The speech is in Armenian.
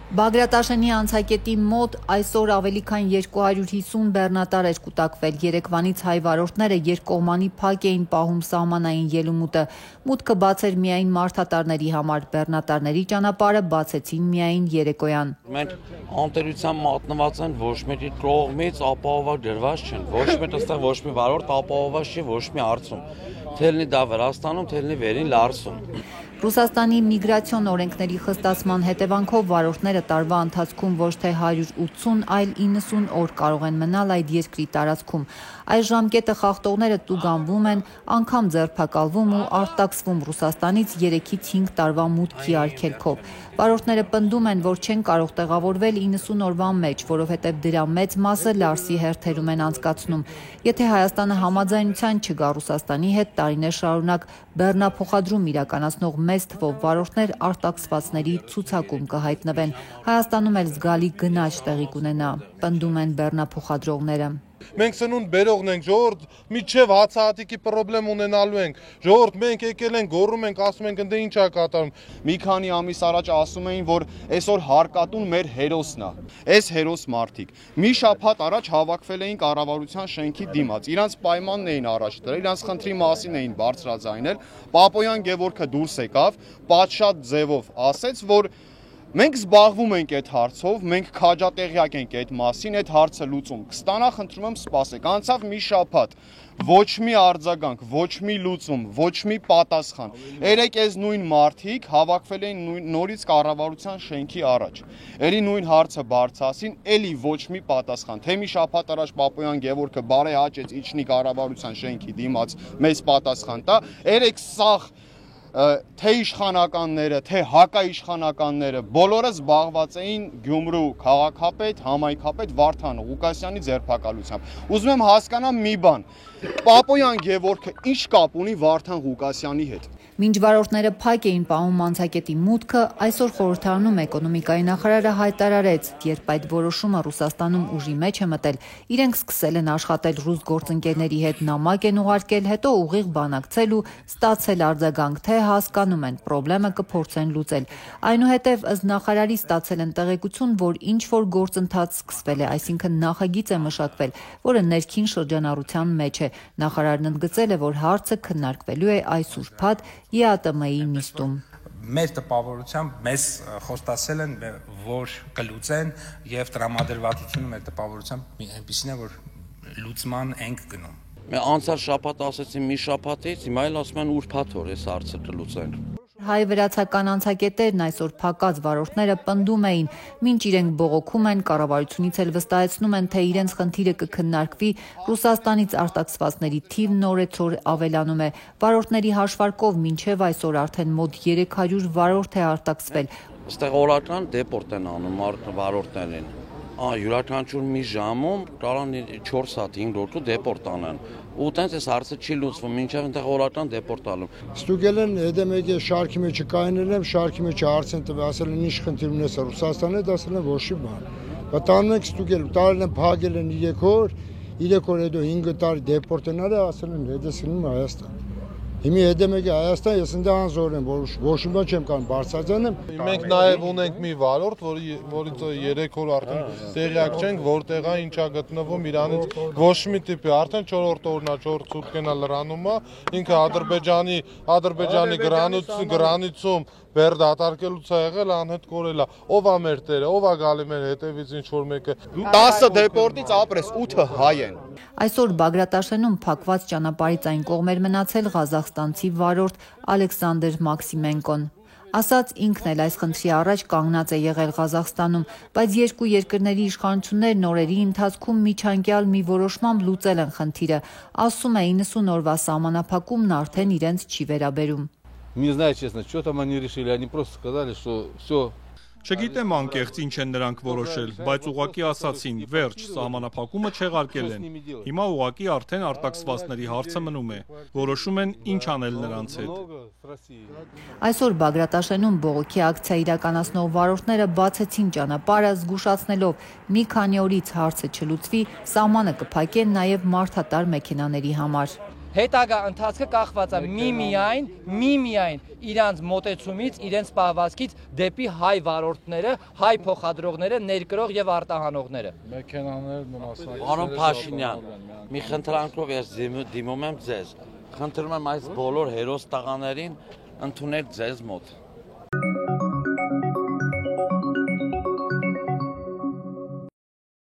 Բագրատաշենի անցակետի մոտ այսօր ավելի քան 250 բեռնատար էր կուտակվել։ Երեկվանից հայ վարորդները երկկողմանի փակ էին պահում սահմանային ելումուտը։ Մուտքը բաց էր միայն մարդատարների համար, բեռնատարների ճանապարհը բացեցին միայն երեկոյան։ Մենք անտերության մատնված են, ոչ մի կողմից ապահովված դրված չեն, ոչ մի այստեղ ոչ մի վարորդ ապահովված չի ոչ մի հարցում։ Թելնի դա Վրաստանում, թելնի վերին Լարսում։ Ռուսաստանի միգրացիոն օրենքների խստացման հետևանքով վարորդները տարվա ընթացքում ոչ թե 180, այլ 90 օր կարող են մնալ այդ երկրի տարածքում։ Այս ժամկետը խախտողները տուգանվում են, անգամ ձերբակալվում ու արտաքսվում Ռուսաստանից 3-ից 5 տարվա մուտքի արգելքով։ Վարորդները պնդում են, որ չեն կարող տեղավորվել 90 օրվա մեջ, որովհետև դրա մեծ մասը Լարսի հերթերում են անցկացնում։ Եթե Հայաստանը համաձայնության չգա Ռուսաստանի հետ, տարիներ շարունակ բեռնափոխադրում իրականացնող մեծ թվով վարորդներ արտաքսվածների ցուցակում կհայտնվեն։ Հայաստանում էլ զգալի գնաճ տեղի կունենա, պնդում են բեռնափոխադրողները։ Մենք սնունդ բերողն ենք, ժողովուրդ միջև հացահատիկի պրոբլեմ ունենալու ենք։ Ժողովուրդ մենք եկել ենք, գոռում ենք, ասում ենք, ընդ ինչ է կատարում։ Մի քանի ամիս առաջ ասում էին, որ այսօր հարկատուն մեր հերոսն է։ Այս հերոս մարդիկ մի շաբաթ առաջ հավաքվել էին կառավարության շենքի դիմաց։ Իրանց պայմանն էին առաջ դրել, իրանց խնդրի մասին էին բարձրաձայնել։ Պապոյան Գևորգը դուրս եկավ, պատշաճ ձևով ասեց, որ մենք զբաղվում ենք այդ հարցով, մենք քաջատեղյակ ենք այդ մասին, այդ հարցը լուծում կստանա, խնդրում եմ սպասեք։ Անցավ մի շաբաթ, ոչ մի արձագանք, ոչ մի լուծում, ոչ մի պատասխան։ Երեք այս նույն մարդիկ հավաքվել էին նորից կառավարության շենքի առաջ։ Էլի նույն հարցը բարձրացին, էլի ոչ մի պատասխան։ Թե մի շաբաթ առաջ Պապոյան Գևորգը բարեհաճեց իջնի կառավարության շենքի դիմաց, մեծ պատասխան տա։ Երեք սաղ թե իշխանականները, թե հակաիշխանականները բոլորը զբաղված էին Գյումրու քաղաքապետ, համայնքապետ Վարդան Ղուկասյանի ձերբակալությամբ։ Ուզում եմ հասկանամ մի բան, Պապոյան Գևորգը ինչ կապ ունի Վարդան Ղուկասյանի հետ։ Մինչ վարորդները փակ էին պահում անցակետի մուտքը, այսօր խորհրդարանում էկոնոմիկայի նախարարը հայտարարեց, երբ այդ որոշումը Ռուսաստանում ուժի մեջ է մտել, իրենք սկսել են աշխատել ռուս գործընկերների հետ, նամակ են ուղարկել, հետո ուղիղ բանակցել ու ստացել արձագանք, թե հասկանում են, պրոբլեմը կփորձեն լուծել։ Այնուհետև ըստ նախարարի ստացել են տեղեկություն, որ ինչ որ գործընթաց սկսվել է, այսինքն նախագիծ է մշակվել, որը ներքին շրջանառության մեջ է։ Նախարարն ընդգծել է, որ հարցը քննարկվելու է այս ուրբաթ ԵԱՏՄ-ի նիստում։ Մեր տպավորությամբ մեզ խոստացել են, որ կլուծեն եւ տրամադրվածությունը մեր տպավորությամբ այնպեսին է, որ լուծման ենք գնում։ Մենք անցյալ շաբաթ ասեցին մի շաբաթից, հիմա էլ ասում են ուրբաթ օր այս հարցը կլուծենք։ Հայ-վրացական անցակետերն այսօր փակած վարորդները պնդում էին, մինչ իրենք բողոքում են, կառավարությունից էլ վստահեցնում են, թե իրենց խնդիրը կքննարկվի, Ռուսաստանից արտաքսվածների թիվն օրեցօր ավելանում է։ Վարորդների հաշվարկով մինչև այսօր արդեն մոտ 300 վարորդ է արտաքսվել։ Այստեղ օրական դեպորտ են անում վարորդներին։ Յուրաքանչյուր մի ժամում կարան 4 հատ 5 րոպե դեպորտ անեն։ Ու տենց այս հարցը չի լուծվում, մինչև այնտեղ օրական դեպորտ ալում։ Ստուգել են հետամեկը շարքի մեջ կայանել եմ, շարքի մեջ հարց են տվել, ասել են ինչ խնդիր ունես Ռուսաստանի, ասել են ոչ մի բան։ Պատանում ենք ստուգել, տարել են փակել են 3 օր հետո 5 տարի դեպորտ են արել, ասել են հետեսնում Հայաստան։ Հիմի հետամեկը Հայաստան, ես ընդ անզոր եմ, որ ոչ մի բան չեմ կարող բարձրացնել։ Մենք նաև ունենք մի վարորդ, որից 3 օր արդեն տեղյակ չենք, որտեղ է ինչա գտնվում, իրանից ոչ մի տիպի, արդեն 4-րդ օրն է, 4 սուտկեն է լրանում է, ինքը Ադրբեջանի գրանիցում բեր դատարկելուց է եղել, անհետ կորել է։ Ով է մեր տերը, ով է գալի մեր հետևից ինչ որ մեկը։ 10 դեպորտից ապրես 8-ը հայ են։ Այսօր Բագրատաշենում փակված ճանապարհից այն կողմեր մնացել ղազախստանցի վարորդ Ալեքսանդր Մաքսիմենկոն։ Ասաց ինքն էլ այս խնդրի առաջ կանգնած է եղել Ղազախստանում, բայց երկու երկրների իշխանություններն օրերի ընթացքում միջանկյալ մի որոշմամբ լուծել են խնդիրը։ Ասում է 90 օրվա սահմանափակումն արդեն իրենց չի վերաբերում։ Не знаю, честно, что там они решили, они просто сказали, что все. Չգիտեմ անկեղծ ինչ են նրանք որոշել, բայց ուղղակի ասացին, վերջ, սահմանափակումը չեղարկել են։ Հիմա ուղղակի արդեն արտաքսվածների հարցը մնում է։ Որոշում են ինչ անել նրանց հետ։ Այսօր Բագրատաշենում բողոքի ակցիա իրականացնող վարորդները բացեցին ճանապարհը, զգուշացնելով մի քանի օրից հարցը չլուծվի, սահմանը կփակեն նաև մարդատար մեքենաների համար։ հետագա ընթացքը կախված է միմիայն իրանց մոտեցումից, իրենց պահվածքից դեպի հայ վարորդները, հայ փոխադրողները, ներկրող եւ արտահանողները։ Պարոն Փաշինյան, մի խնդրանքով ես դիմում եմ ձեզ։ Խնդրում եմ այս բոլոր հերոս տղաներին ընդունել ձեզ մոտ։